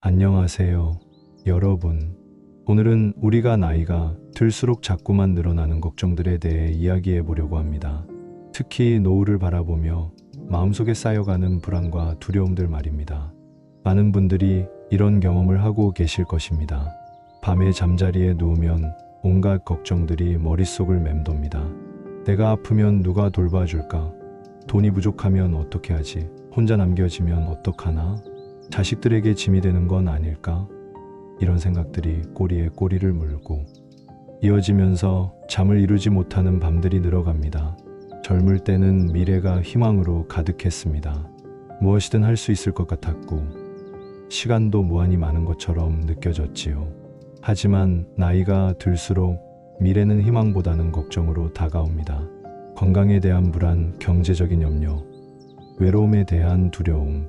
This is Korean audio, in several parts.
안녕하세요, 여러분. 오늘은 우리가 나이가 들수록 자꾸만 늘어나는 걱정들에 대해 이야기해 보려고 합니다. 특히 노후를 바라보며 마음속에 쌓여가는 불안과 두려움들 말입니다. 많은 분들이 이런 경험을 하고 계실 것입니다. 밤에 잠자리에 누우면 온갖 걱정들이 머릿속을 맴돕니다. 내가 아프면 누가 돌봐줄까? 돈이 부족하면 어떻게 하지? 혼자 남겨지면 어떡하나? 자식들에게 짐이 되는 건 아닐까? 이런 생각들이 꼬리에 꼬리를 물고 이어지면서 잠을 이루지 못하는 밤들이 늘어갑니다. 젊을 때는 미래가 희망으로 가득했습니다. 무엇이든 할 수 있을 것 같았고 시간도 무한히 많은 것처럼 느껴졌지요. 하지만 나이가 들수록 미래는 희망보다는 걱정으로 다가옵니다. 건강에 대한 불안, 경제적인 염려, 외로움에 대한 두려움,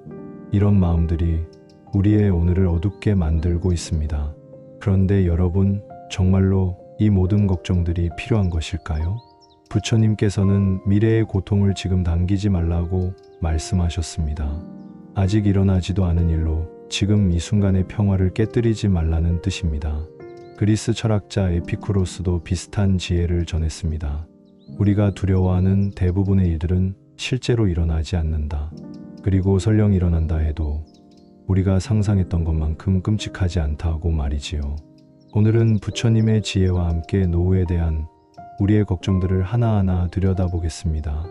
이런 마음들이 우리의 오늘을 어둡게 만들고 있습니다. 그런데 여러분, 정말로 이 모든 걱정들이 필요한 것일까요? 부처님께서는 미래의 고통을 지금 당기지 말라고 말씀하셨습니다. 아직 일어나지도 않은 일로 지금 이 순간의 평화를 깨뜨리지 말라는 뜻입니다. 그리스 철학자 에피쿠로스도 비슷한 지혜를 전했습니다. 우리가 두려워하는 대부분의 일들은 실제로 일어나지 않는다. 그리고 설령 일어난다 해도 우리가 상상했던 것만큼 끔찍하지 않다고 말이지요. 오늘은 부처님의 지혜와 함께 노후에 대한 우리의 걱정들을 하나하나 들여다보겠습니다.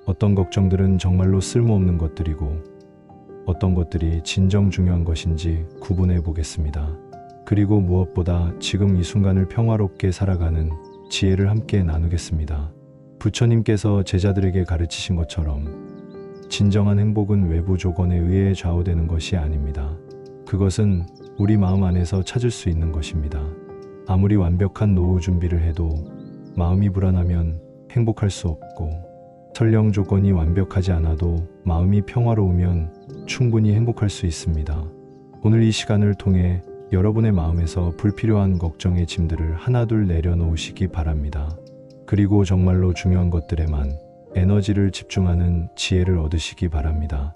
어떤 걱정들은 정말로 쓸모없는 것들이고 어떤 것들이 진정 중요한 것인지 구분해 보겠습니다. 그리고 무엇보다 지금 이 순간을 평화롭게 살아가는 지혜를 함께 나누겠습니다. 부처님께서 제자들에게 가르치신 것처럼 진정한 행복은 외부 조건에 의해 좌우되는 것이 아닙니다. 그것은 우리 마음 안에서 찾을 수 있는 것입니다. 아무리 완벽한 노후 준비를 해도 마음이 불안하면 행복할 수 없고, 설령 조건이 완벽하지 않아도 마음이 평화로우면 충분히 행복할 수 있습니다. 오늘 이 시간을 통해 여러분의 마음에서 불필요한 걱정의 짐들을 하나둘 내려놓으시기 바랍니다. 그리고 정말로 중요한 것들에만 에너지를 집중하는 지혜를 얻으시기 바랍니다.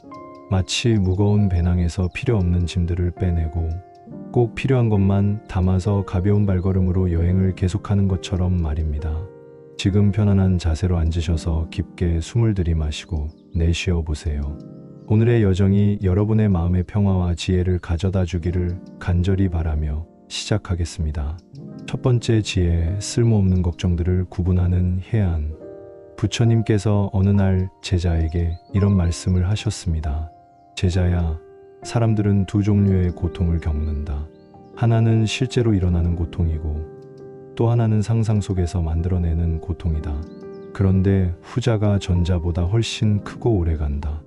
마치 무거운 배낭에서 필요 없는 짐들을 빼내고 꼭 필요한 것만 담아서 가벼운 발걸음으로 여행을 계속하는 것처럼 말입니다. 지금 편안한 자세로 앉으셔서 깊게 숨을 들이마시고 내쉬어 보세요. 오늘의 여정이 여러분의 마음의 평화와 지혜를 가져다 주기를 간절히 바라며 시작하겠습니다. 첫 번째 지혜, 쓸모없는 걱정들을 구분하는 해안. 부처님께서 어느 날 제자에게 이런 말씀을 하셨습니다. 제자야, 사람들은 두 종류의 고통을 겪는다. 하나는 실제로 일어나는 고통이고 또 하나는 상상 속에서 만들어내는 고통이다. 그런데 후자가 전자보다 훨씬 크고 오래간다.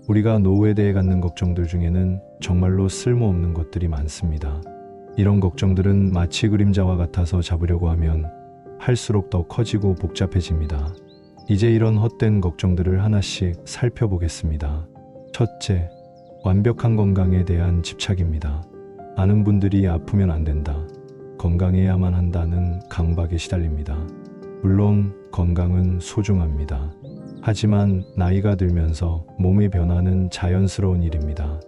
우리가 노후에 대해 갖는 걱정들 중에는 정말로 쓸모없는 것들이 많습니다. 이런 걱정들은 마치 그림자와 같아서 잡으려고 하면 할수록 더 커지고 복잡해집니다. 이제 이런 헛된 걱정들을 하나씩 살펴보겠습니다. 첫째, 완벽한 건강에 대한 집착입니다. 많은 분들이 아프면 안 된다, 건강해야만 한다는 강박에 시달립니다. 물론 건강은 소중합니다. 하지만 나이가 들면서 몸의 변화는 자연스러운 일입니다.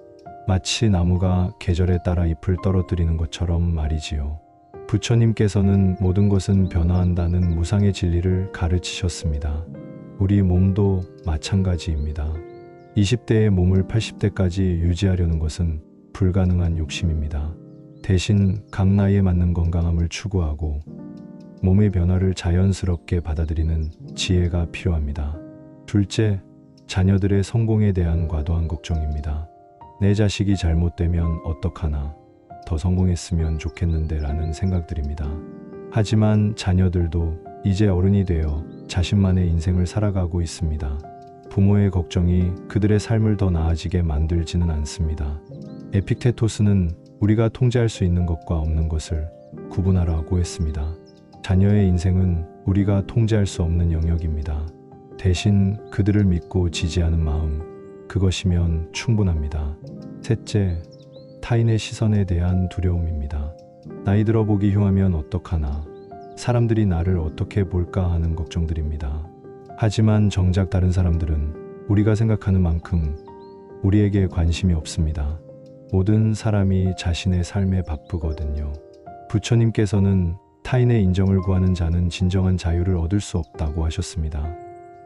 마치 나무가 계절에 따라 잎을 떨어뜨리는 것처럼 말이지요. 부처님께서는 모든 것은 변화한다는 무상의 진리를 가르치셨습니다. 우리 몸도 마찬가지입니다. 20대의 몸을 80대까지 유지하려는 것은 불가능한 욕심입니다. 대신 각 나이에 맞는 건강함을 추구하고 몸의 변화를 자연스럽게 받아들이는 지혜가 필요합니다. 둘째, 자녀들의 성공에 대한 과도한 걱정입니다. 내 자식이 잘못되면 어떡하나, 더 성공했으면 좋겠는데 라는 생각들입니다. 하지만 자녀들도 이제 어른이 되어 자신만의 인생을 살아가고 있습니다. 부모의 걱정이 그들의 삶을 더 나아지게 만들지는 않습니다. 에픽테토스는 우리가 통제할 수 있는 것과 없는 것을 구분하라고 했습니다. 자녀의 인생은 우리가 통제할 수 없는 영역입니다. 대신 그들을 믿고 지지하는 마음, 그것이면 충분합니다. 셋째, 타인의 시선에 대한 두려움입니다. 나이 들어 보기 흉하면 어떡하나, 사람들이 나를 어떻게 볼까 하는 걱정들입니다. 하지만 정작 다른 사람들은 우리가 생각하는 만큼 우리에게 관심이 없습니다. 모든 사람이 자신의 삶에 바쁘거든요. 부처님께서는 타인의 인정을 구하는 자는 진정한 자유를 얻을 수 없다고 하셨습니다.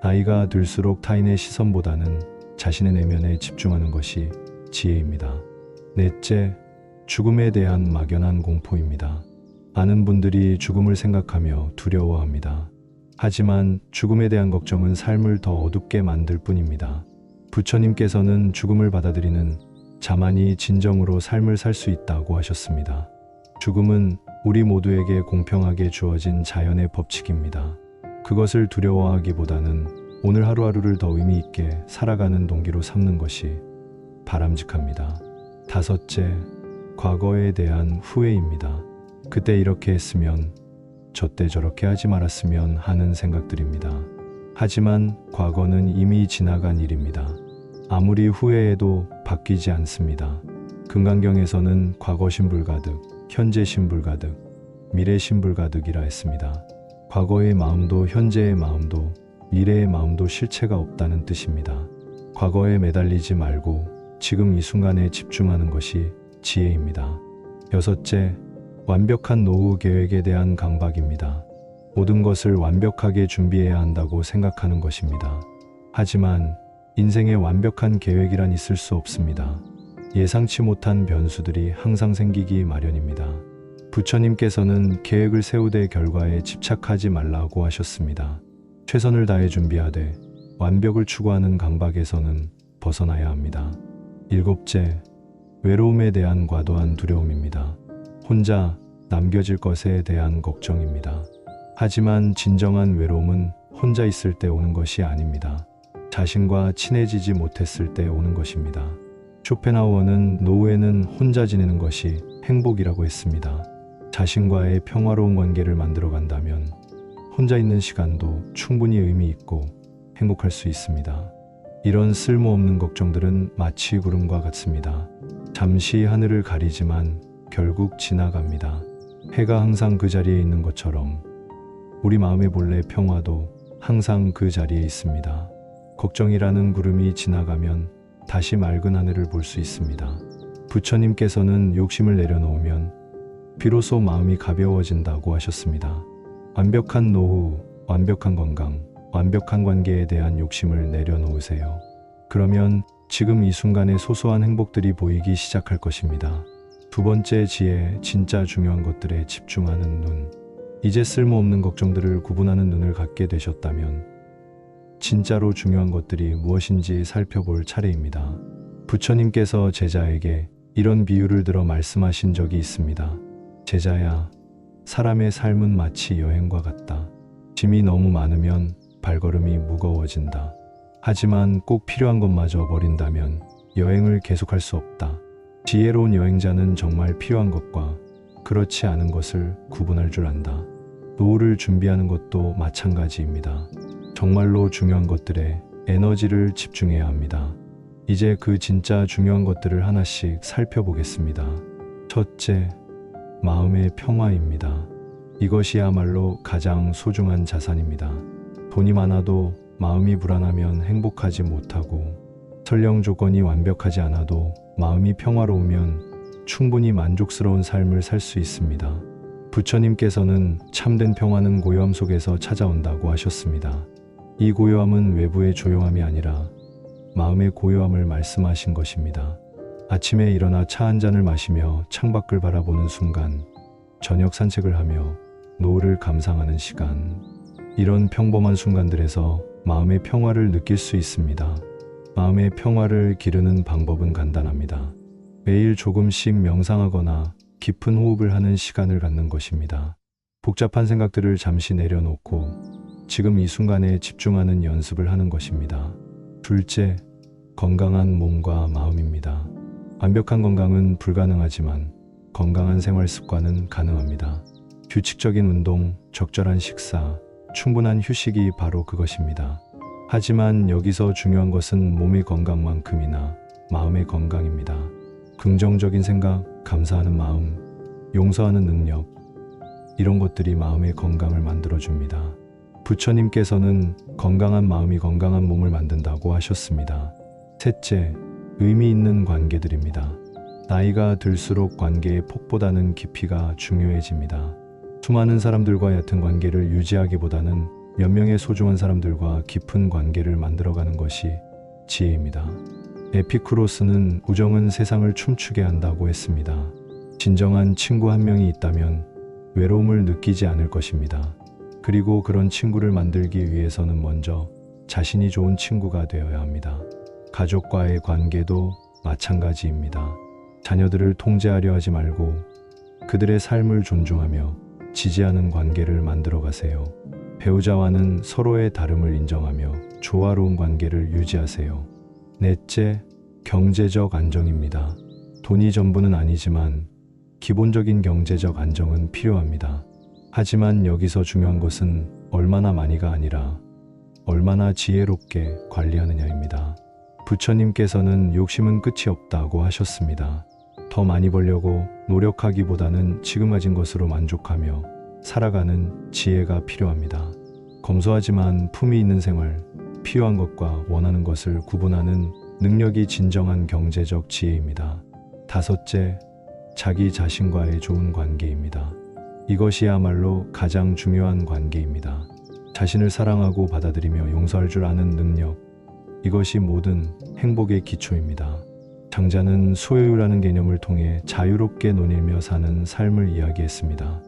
나이가 들수록 타인의 시선보다는 자신의 내면에 집중하는 것이 지혜입니다. 넷째, 죽음에 대한 막연한 공포입니다. 많은 분들이 죽음을 생각하며 두려워합니다. 하지만 죽음에 대한 걱정은 삶을 더 어둡게 만들 뿐입니다. 부처님께서는 죽음을 받아들이는 자만이 진정으로 삶을 살 수 있다고 하셨습니다. 죽음은 우리 모두에게 공평하게 주어진 자연의 법칙입니다. 그것을 두려워하기보다는 오늘 하루하루를 더 의미 있게 살아가는 동기로 삼는 것이 바람직합니다. 다섯째, 과거에 대한 후회입니다. 그때 이렇게 했으면, 저때 저렇게 하지 말았으면 하는 생각들입니다. 하지만 과거는 이미 지나간 일입니다. 아무리 후회해도 바뀌지 않습니다. 금강경에서는 과거 신불가득, 현재 신불가득, 미래 신불가득이라 했습니다. 과거의 마음도 현재의 마음도 미래의 마음도 실체가 없다는 뜻입니다. 과거에 매달리지 말고 지금 이 순간에 집중하는 것이 지혜입니다. 여섯째, 완벽한 노후 계획에 대한 강박입니다. 모든 것을 완벽하게 준비해야 한다고 생각하는 것입니다. 하지만 인생에 완벽한 계획이란 있을 수 없습니다. 예상치 못한 변수들이 항상 생기기 마련입니다. 부처님께서는 계획을 세우되 결과에 집착하지 말라고 하셨습니다. 최선을 다해 준비하되 완벽을 추구하는 강박에서는 벗어나야 합니다. 일곱째, 외로움에 대한 과도한 두려움입니다. 혼자 남겨질 것에 대한 걱정입니다. 하지만 진정한 외로움은 혼자 있을 때 오는 것이 아닙니다. 자신과 친해지지 못했을 때 오는 것입니다. 쇼펜하우어는 노후에는 혼자 지내는 것이 행복이라고 했습니다. 자신과의 평화로운 관계를 만들어 간다면 혼자 있는 시간도 충분히 의미 있고 행복할 수 있습니다. 이런 쓸모없는 걱정들은 마치 구름과 같습니다. 잠시 하늘을 가리지만 결국 지나갑니다. 해가 항상 그 자리에 있는 것처럼 우리 마음의 본래 평화도 항상 그 자리에 있습니다. 걱정이라는 구름이 지나가면 다시 맑은 하늘을 볼 수 있습니다. 부처님께서는 욕심을 내려놓으면 비로소 마음이 가벼워진다고 하셨습니다. 완벽한 노후, 완벽한 건강, 완벽한 관계에 대한 욕심을 내려놓으세요. 그러면 지금 이 순간의 소소한 행복들이 보이기 시작할 것입니다. 두 번째 지혜, 진짜 중요한 것들에 집중하는 눈. 이제 쓸모없는 걱정들을 구분하는 눈을 갖게 되셨다면 진짜로 중요한 것들이 무엇인지 살펴볼 차례입니다. 부처님께서 제자에게 이런 비유를 들어 말씀하신 적이 있습니다. 제자야, 사람의 삶은 마치 여행과 같다. 짐이 너무 많으면 발걸음이 무거워진다. 하지만 꼭 필요한 것마저 버린다면 여행을 계속할 수 없다. 지혜로운 여행자는 정말 필요한 것과 그렇지 않은 것을 구분할 줄 안다. 노후를 준비하는 것도 마찬가지입니다. 정말로 중요한 것들에 에너지를 집중해야 합니다. 이제 그 진짜 중요한 것들을 하나씩 살펴보겠습니다. 첫째, 마음의 평화입니다. 이것이야말로 가장 소중한 자산입니다. 돈이 많아도 마음이 불안하면 행복하지 못하고, 설령 조건이 완벽하지 않아도 마음이 평화로우면 충분히 만족스러운 삶을 살 수 있습니다. 부처님께서는 참된 평화는 고요함 속에서 찾아온다고 하셨습니다. 이 고요함은 외부의 조용함이 아니라 마음의 고요함을 말씀하신 것입니다. 아침에 일어나 차 한 잔을 마시며 창밖을 바라보는 순간, 저녁 산책을 하며 노을을 감상하는 시간, 이런 평범한 순간들에서 마음의 평화를 느낄 수 있습니다. 마음의 평화를 기르는 방법은 간단합니다. 매일 조금씩 명상하거나 깊은 호흡을 하는 시간을 갖는 것입니다. 복잡한 생각들을 잠시 내려놓고 지금 이 순간에 집중하는 연습을 하는 것입니다. 둘째, 건강한 몸과 마음입니다. 완벽한 건강은 불가능하지만 건강한 생활 습관은 가능합니다. 규칙적인 운동, 적절한 식사, 충분한 휴식이 바로 그것입니다. 하지만 여기서 중요한 것은 몸의 건강만큼이나 마음의 건강입니다. 긍정적인 생각, 감사하는 마음, 용서하는 능력, 이런 것들이 마음의 건강을 만들어줍니다. 부처님께서는 건강한 마음이 건강한 몸을 만든다고 하셨습니다. 셋째, 의미 있는 관계들입니다. 나이가 들수록 관계의 폭보다는 깊이가 중요해집니다. 수많은 사람들과 얕은 관계를 유지하기보다는 몇 명의 소중한 사람들과 깊은 관계를 만들어가는 것이 지혜입니다. 에피쿠로스는 우정은 세상을 춤추게 한다고 했습니다. 진정한 친구 한 명이 있다면 외로움을 느끼지 않을 것입니다. 그리고 그런 친구를 만들기 위해서는 먼저 자신이 좋은 친구가 되어야 합니다. 가족과의 관계도 마찬가지입니다. 자녀들을 통제하려 하지 말고 그들의 삶을 존중하며 지지하는 관계를 만들어 가세요. 배우자와는 서로의 다름을 인정하며 조화로운 관계를 유지하세요. 넷째, 경제적 안정입니다. 돈이 전부는 아니지만 기본적인 경제적 안정은 필요합니다. 하지만 여기서 중요한 것은 얼마나 많이가 아니라 얼마나 지혜롭게 관리하느냐입니다. 부처님께서는 욕심은 끝이 없다고 하셨습니다. 더 많이 벌려고 노력하기보다는 지금 가진 것으로 만족하며 살아가는 지혜가 필요합니다. 검소하지만 품위 있는 생활, 필요한 것과 원하는 것을 구분하는 능력이 진정한 경제적 지혜입니다. 다섯째, 자기 자신과의 좋은 관계입니다. 이것이야말로 가장 중요한 관계입니다. 자신을 사랑하고 받아들이며 용서할 줄 아는 능력, 이것이 모든 행복의 기초입니다. 장자는 소유라는 개념을 통해 자유롭게 논일며 사는 삶을 이야기했습니다.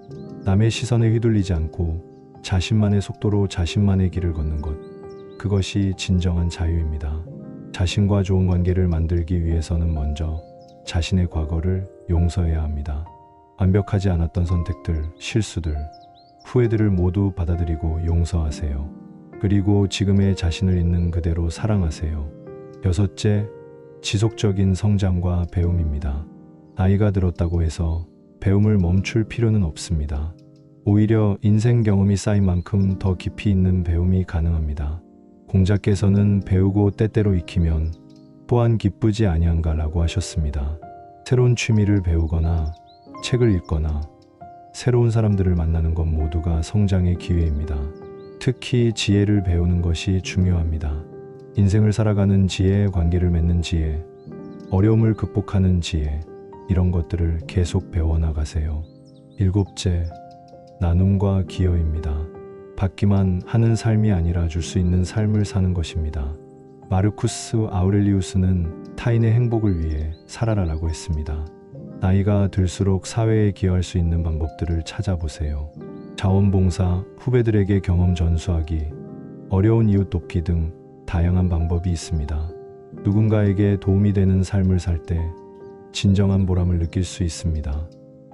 남의 시선에 휘둘리지 않고 자신만의 속도로 자신만의 길을 걷는 것, 그것이 진정한 자유입니다. 자신과 좋은 관계를 만들기 위해서는 먼저 자신의 과거를 용서해야 합니다. 완벽하지 않았던 선택들, 실수들, 후회들을 모두 받아들이고 용서하세요. 그리고 지금의 자신을 있는 그대로 사랑하세요. 여섯째, 지속적인 성장과 배움입니다. 나이가 들었다고 해서 배움을 멈출 필요는 없습니다. 오히려 인생 경험이 쌓인 만큼 더 깊이 있는 배움이 가능합니다. 공자께서는 배우고 때때로 익히면 또한 기쁘지 아니한가라고 하셨습니다. 새로운 취미를 배우거나 책을 읽거나 새로운 사람들을 만나는 것 모두가 성장의 기회입니다. 특히 지혜를 배우는 것이 중요합니다. 인생을 살아가는 지혜, 관계를 맺는 지혜, 어려움을 극복하는 지혜, 이런 것들을 계속 배워나가세요. 일곱째, 나눔과 기여입니다. 받기만 하는 삶이 아니라 줄 수 있는 삶을 사는 것입니다. 마르쿠스 아우렐리우스는 타인의 행복을 위해 살아라라고 했습니다. 나이가 들수록 사회에 기여할 수 있는 방법들을 찾아보세요. 자원봉사, 후배들에게 경험 전수하기, 어려운 이웃 돕기 등 다양한 방법이 있습니다. 누군가에게 도움이 되는 삶을 살 때 진정한 보람을 느낄 수 있습니다.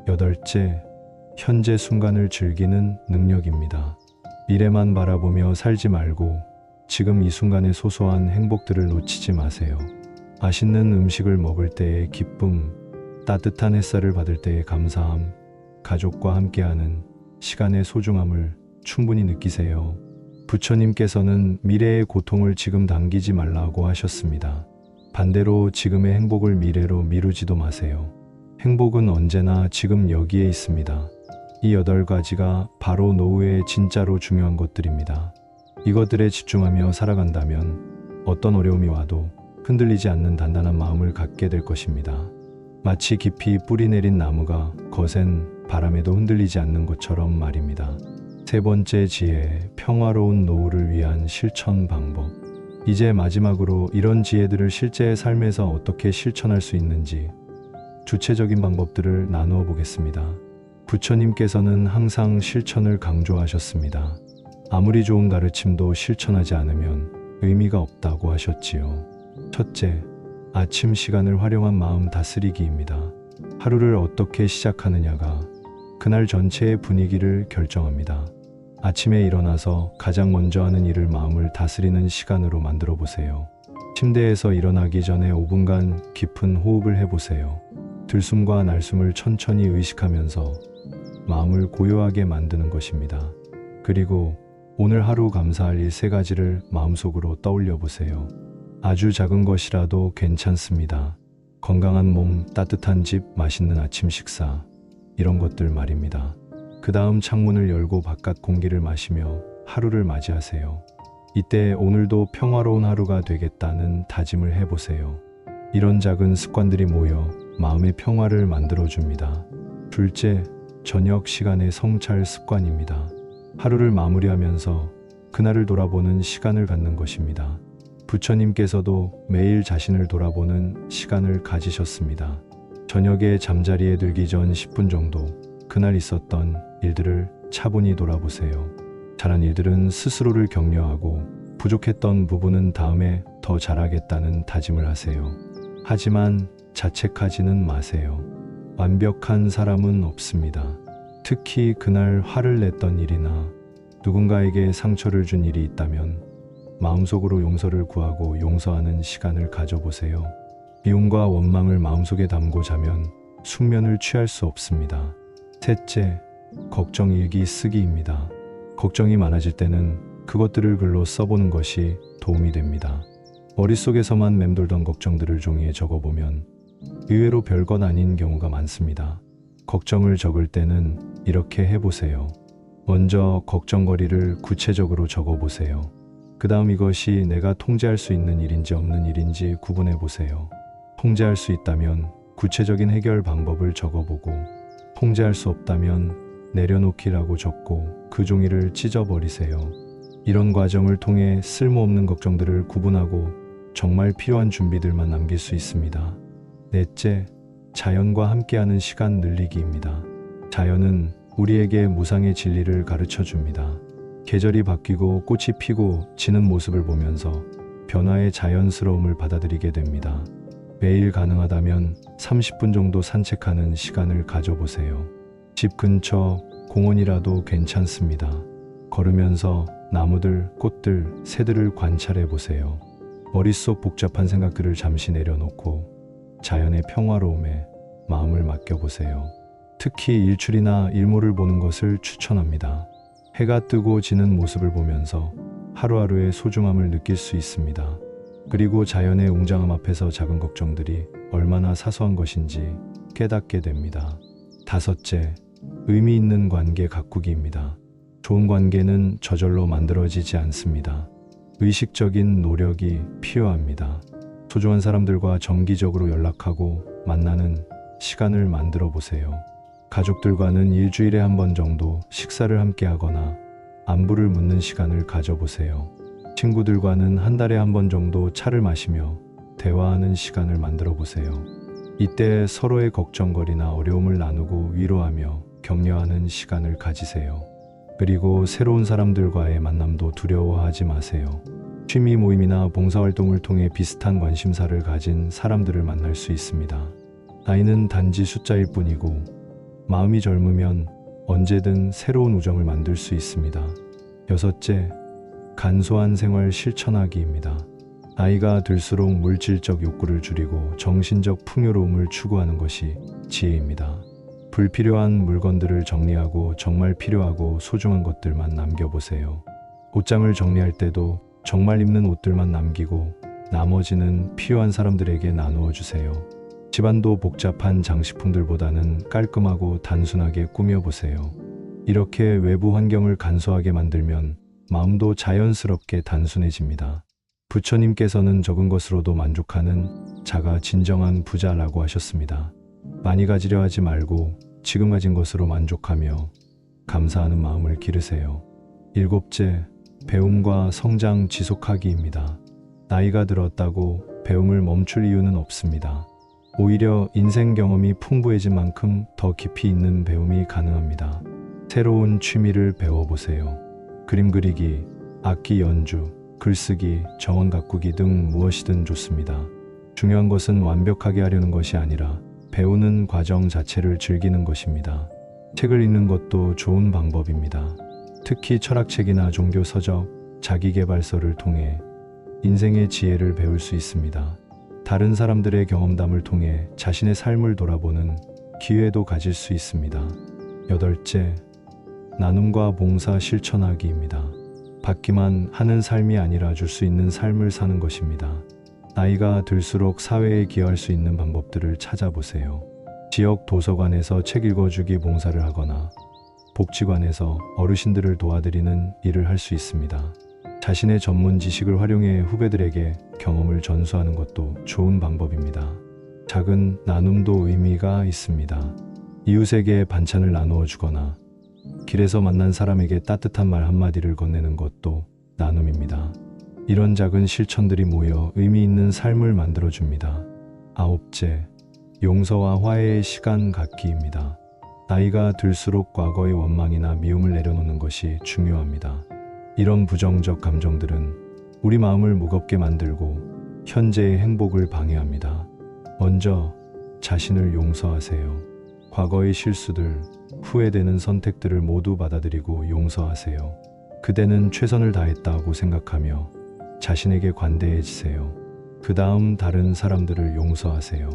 여덟째, 현재 순간을 즐기는 능력입니다. 미래만 바라보며 살지 말고 지금 이 순간의 소소한 행복들을 놓치지 마세요. 맛있는 음식을 먹을 때의 기쁨, 따뜻한 햇살을 받을 때의 감사함, 가족과 함께하는 시간의 소중함을 충분히 느끼세요. 부처님께서는 미래의 고통을 지금 당기지 말라고 하셨습니다. 반대로 지금의 행복을 미래로 미루지도 마세요. 행복은 언제나 지금 여기에 있습니다. 이 8가지가 바로 노후에 진짜로 중요한 것들입니다. 이것들에 집중하며 살아간다면 어떤 어려움이 와도 흔들리지 않는 단단한 마음을 갖게 될 것입니다. 마치 깊이 뿌리 내린 나무가 거센 바람에도 흔들리지 않는 것처럼 말입니다. 세 번째 지혜, 평화로운 노후를 위한 실천 방법. 이제 마지막으로 이런 지혜들을 실제 삶에서 어떻게 실천할 수 있는지 구체적인 방법들을 나누어 보겠습니다. 부처님께서는 항상 실천을 강조하셨습니다. 아무리 좋은 가르침도 실천하지 않으면 의미가 없다고 하셨지요. 첫째, 아침 시간을 활용한 마음 다스리기입니다. 하루를 어떻게 시작하느냐가 그날 전체의 분위기를 결정합니다. 아침에 일어나서 가장 먼저 하는 일을 마음을 다스리는 시간으로 만들어 보세요. 침대에서 일어나기 전에 5분간 깊은 호흡을 해보세요. 들숨과 날숨을 천천히 의식하면서 마음을 고요하게 만드는 것입니다. 그리고 오늘 하루 감사할 일 3가지를 마음속으로 떠올려 보세요. 아주 작은 것이라도 괜찮습니다. 건강한 몸, 따뜻한 집, 맛있는 아침 식사, 이런 것들 말입니다. 그 다음 창문을 열고 바깥 공기를 마시며 하루를 맞이하세요. 이때 오늘도 평화로운 하루가 되겠다는 다짐을 해보세요. 이런 작은 습관들이 모여 마음의 평화를 만들어줍니다. 둘째, 저녁 시간의 성찰 습관입니다. 하루를 마무리하면서 그날을 돌아보는 시간을 갖는 것입니다. 부처님께서도 매일 자신을 돌아보는 시간을 가지셨습니다. 저녁에 잠자리에 들기 전 10분 정도 그날 있었던 일들을 차분히 돌아보세요. 잘한 일들은 스스로를 격려하고 부족했던 부분은 다음에 더 잘하겠다는 다짐을 하세요. 하지만 자책하지는 마세요. 완벽한 사람은 없습니다. 특히 그날 화를 냈던 일이나 누군가에게 상처를 준 일이 있다면 마음속으로 용서를 구하고 용서하는 시간을 가져보세요. 미움과 원망을 마음속에 담고 자면 숙면을 취할 수 없습니다. 셋째, 걱정 일기 쓰기입니다. 걱정이 많아질 때는 그것들을 글로 써보는 것이 도움이 됩니다. 머릿속에서만 맴돌던 걱정들을 종이에 적어보면 의외로 별것 아닌 경우가 많습니다. 걱정을 적을 때는 이렇게 해보세요. 먼저 걱정거리를 구체적으로 적어보세요. 그 다음 이것이 내가 통제할 수 있는 일인지 없는 일인지 구분해보세요. 통제할 수 있다면 구체적인 해결 방법을 적어보고, 통제할 수 없다면 내려놓기라고 적고 그 종이를 찢어버리세요. 이런 과정을 통해 쓸모없는 걱정들을 구분하고 정말 필요한 준비들만 남길 수 있습니다. 넷째, 자연과 함께하는 시간 늘리기입니다. 자연은 우리에게 무상의 진리를 가르쳐 줍니다. 계절이 바뀌고 꽃이 피고 지는 모습을 보면서 변화의 자연스러움을 받아들이게 됩니다. 매일 가능하다면 30분 정도 산책하는 시간을 가져보세요. 집 근처 공원이라도 괜찮습니다. 걸으면서 나무들, 꽃들, 새들을 관찰해 보세요. 머릿속 복잡한 생각들을 잠시 내려놓고 자연의 평화로움에 마음을 맡겨보세요. 특히 일출이나 일몰을 보는 것을 추천합니다. 해가 뜨고 지는 모습을 보면서 하루하루의 소중함을 느낄 수 있습니다. 그리고 자연의 웅장함 앞에서 작은 걱정들이 얼마나 사소한 것인지 깨닫게 됩니다. 다섯째, 의미 있는 관계 가꾸기입니다. 좋은 관계는 저절로 만들어지지 않습니다. 의식적인 노력이 필요합니다. 소중한 사람들과 정기적으로 연락하고 만나는 시간을 만들어 보세요. 가족들과는 일주일에 한 번 정도 식사를 함께 하거나 안부를 묻는 시간을 가져보세요. 친구들과는 한 달에 한 번 정도 차를 마시며 대화하는 시간을 만들어 보세요. 이때 서로의 걱정거리나 어려움을 나누고 위로하며 격려하는 시간을 가지세요. 그리고 새로운 사람들과의 만남도 두려워하지 마세요. 취미 모임이나 봉사활동을 통해 비슷한 관심사를 가진 사람들을 만날 수 있습니다. 나이는 단지 숫자일 뿐이고 마음이 젊으면 언제든 새로운 우정을 만들 수 있습니다. 여섯째, 간소한 생활 실천하기입니다. 나이가 들수록 물질적 욕구를 줄이고 정신적 풍요로움을 추구하는 것이 지혜입니다. 불필요한 물건들을 정리하고 정말 필요하고 소중한 것들만 남겨보세요. 옷장을 정리할 때도 정말 입는 옷들만 남기고 나머지는 필요한 사람들에게 나누어 주세요. 집안도 복잡한 장식품들보다는 깔끔하고 단순하게 꾸며보세요. 이렇게 외부 환경을 간소하게 만들면 마음도 자연스럽게 단순해집니다. 부처님께서는 적은 것으로도 만족하는 자가 진정한 부자라고 하셨습니다. 많이 가지려 하지 말고 지금 가진 것으로 만족하며 감사하는 마음을 기르세요. 일곱째, 배움과 성장 지속하기입니다. 나이가 들었다고 배움을 멈출 이유는 없습니다. 오히려 인생 경험이 풍부해진 만큼 더 깊이 있는 배움이 가능합니다. 새로운 취미를 배워보세요. 그림 그리기, 악기 연주, 글쓰기, 정원 가꾸기 등 무엇이든 좋습니다. 중요한 것은 완벽하게 하려는 것이 아니라 배우는 과정 자체를 즐기는 것입니다. 책을 읽는 것도 좋은 방법입니다. 특히 철학책이나 종교 서적, 자기계발서를 통해 인생의 지혜를 배울 수 있습니다. 다른 사람들의 경험담을 통해 자신의 삶을 돌아보는 기회도 가질 수 있습니다. 여덟째, 나눔과 봉사 실천하기입니다. 받기만 하는 삶이 아니라 줄 수 있는 삶을 사는 것입니다. 나이가 들수록 사회에 기여할 수 있는 방법들을 찾아보세요. 지역 도서관에서 책 읽어주기 봉사를 하거나 복지관에서 어르신들을 도와드리는 일을 할 수 있습니다. 자신의 전문 지식을 활용해 후배들에게 경험을 전수하는 것도 좋은 방법입니다. 작은 나눔도 의미가 있습니다. 이웃에게 반찬을 나누어 주거나 길에서 만난 사람에게 따뜻한 말 한마디를 건네는 것도 나눔입니다. 이런 작은 실천들이 모여 의미 있는 삶을 만들어 줍니다. 아홉째, 용서와 화해의 시간 갖기입니다. 나이가 들수록 과거의 원망이나 미움을 내려놓는 것이 중요합니다. 이런 부정적 감정들은 우리 마음을 무겁게 만들고 현재의 행복을 방해합니다. 먼저 자신을 용서하세요. 과거의 실수들, 후회되는 선택들을 모두 받아들이고 용서하세요. 그대는 최선을 다했다고 생각하며 자신에게 관대해지세요. 그 다음 다른 사람들을 용서하세요.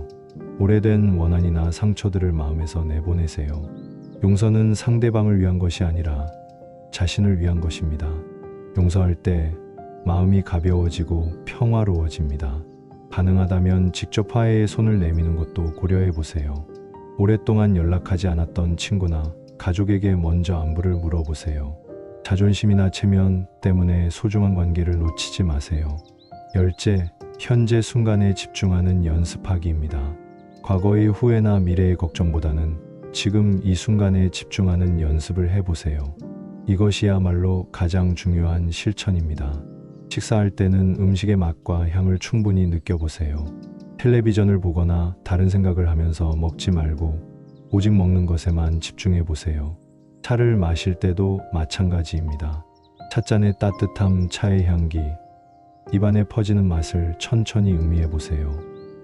오래된 원한이나 상처들을 마음에서 내보내세요. 용서는 상대방을 위한 것이 아니라 자신을 위한 것입니다. 용서할 때 마음이 가벼워지고 평화로워집니다. 가능하다면 직접 화해에 손을 내미는 것도 고려해 보세요. 오랫동안 연락하지 않았던 친구나 가족에게 먼저 안부를 물어보세요. 자존심이나 체면 때문에 소중한 관계를 놓치지 마세요. 열째, 현재 순간에 집중하는 연습하기입니다. 과거의 후회나 미래의 걱정보다는 지금 이 순간에 집중하는 연습을 해보세요. 이것이야말로 가장 중요한 실천입니다. 식사할 때는 음식의 맛과 향을 충분히 느껴보세요. 텔레비전을 보거나 다른 생각을 하면서 먹지 말고 오직 먹는 것에만 집중해 보세요. 차를 마실 때도 마찬가지입니다. 찻잔의 따뜻함, 차의 향기, 입안에 퍼지는 맛을 천천히 음미해 보세요.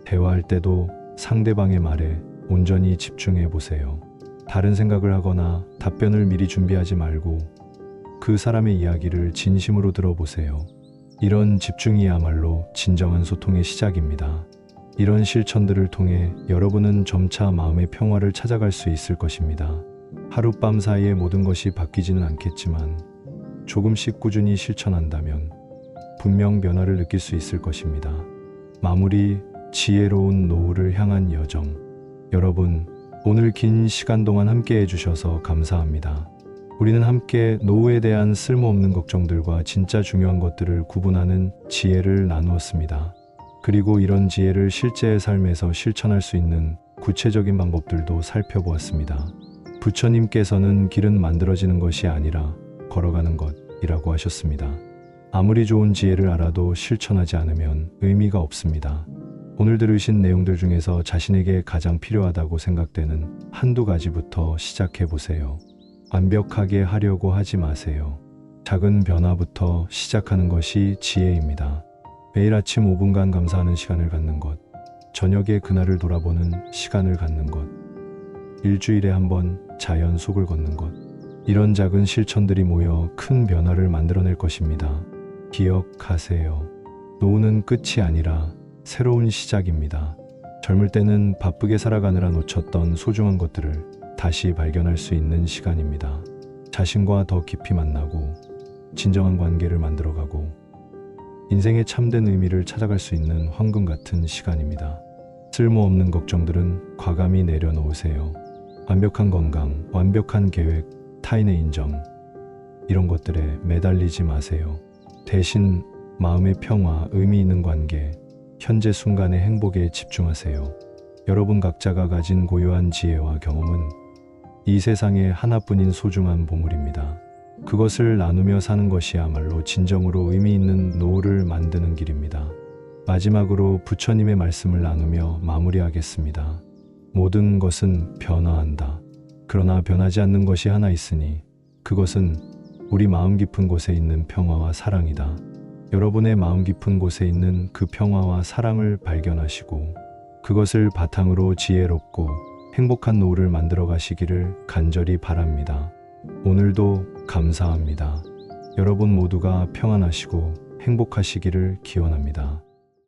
대화할 때도 상대방의 말에 온전히 집중해 보세요. 다른 생각을 하거나 답변을 미리 준비하지 말고 그 사람의 이야기를 진심으로 들어보세요. 이런 집중이야말로 진정한 소통의 시작입니다. 이런 실천들을 통해 여러분은 점차 마음의 평화를 찾아갈 수 있을 것입니다. 하룻밤 사이에 모든 것이 바뀌지는 않겠지만 조금씩 꾸준히 실천한다면 분명 변화를 느낄 수 있을 것입니다. 마무리, 지혜로운 노후를 향한 여정. 여러분, 오늘 긴 시간 동안 함께 해주셔서 감사합니다. 우리는 함께 노후에 대한 쓸모없는 걱정들과 진짜 중요한 것들을 구분하는 지혜를 나누었습니다. 그리고 이런 지혜를 실제의 삶에서 실천할 수 있는 구체적인 방법들도 살펴보았습니다. 부처님께서는 길은 만들어지는 것이 아니라 걸어가는 것이라고 하셨습니다. 아무리 좋은 지혜를 알아도 실천하지 않으면 의미가 없습니다. 오늘 들으신 내용들 중에서 자신에게 가장 필요하다고 생각되는 한두 가지부터 시작해 보세요. 완벽하게 하려고 하지 마세요. 작은 변화부터 시작하는 것이 지혜입니다. 매일 아침 5분간 감사하는 시간을 갖는 것, 저녁에 그날을 돌아보는 시간을 갖는 것, 일주일에 한 번 자연 속을 걷는 것, 이런 작은 실천들이 모여 큰 변화를 만들어낼 것입니다. 기억하세요. 노후는 끝이 아니라 새로운 시작입니다. 젊을 때는 바쁘게 살아가느라 놓쳤던 소중한 것들을 다시 발견할 수 있는 시간입니다. 자신과 더 깊이 만나고 진정한 관계를 만들어가고 인생의 참된 의미를 찾아갈 수 있는 황금 같은 시간입니다. 쓸모없는 걱정들은 과감히 내려놓으세요. 완벽한 건강, 완벽한 계획, 타인의 인정, 이런 것들에 매달리지 마세요. 대신 마음의 평화, 의미 있는 관계, 현재 순간의 행복에 집중하세요. 여러분 각자가 가진 고유한 지혜와 경험은 이 세상에 하나뿐인 소중한 보물입니다. 그것을 나누며 사는 것이야말로 진정으로 의미 있는 노후를 만드는 길입니다. 마지막으로 부처님의 말씀을 나누며 마무리하겠습니다. 모든 것은 변화한다. 그러나 변하지 않는 것이 하나 있으니 그것은 우리 마음 깊은 곳에 있는 평화와 사랑이다. 여러분의 마음 깊은 곳에 있는 그 평화와 사랑을 발견하시고 그것을 바탕으로 지혜롭고 행복한 노후를 만들어 가시기를 간절히 바랍니다. 오늘도 감사합니다. 여러분 모두가 평안하시고 행복하시기를 기원합니다.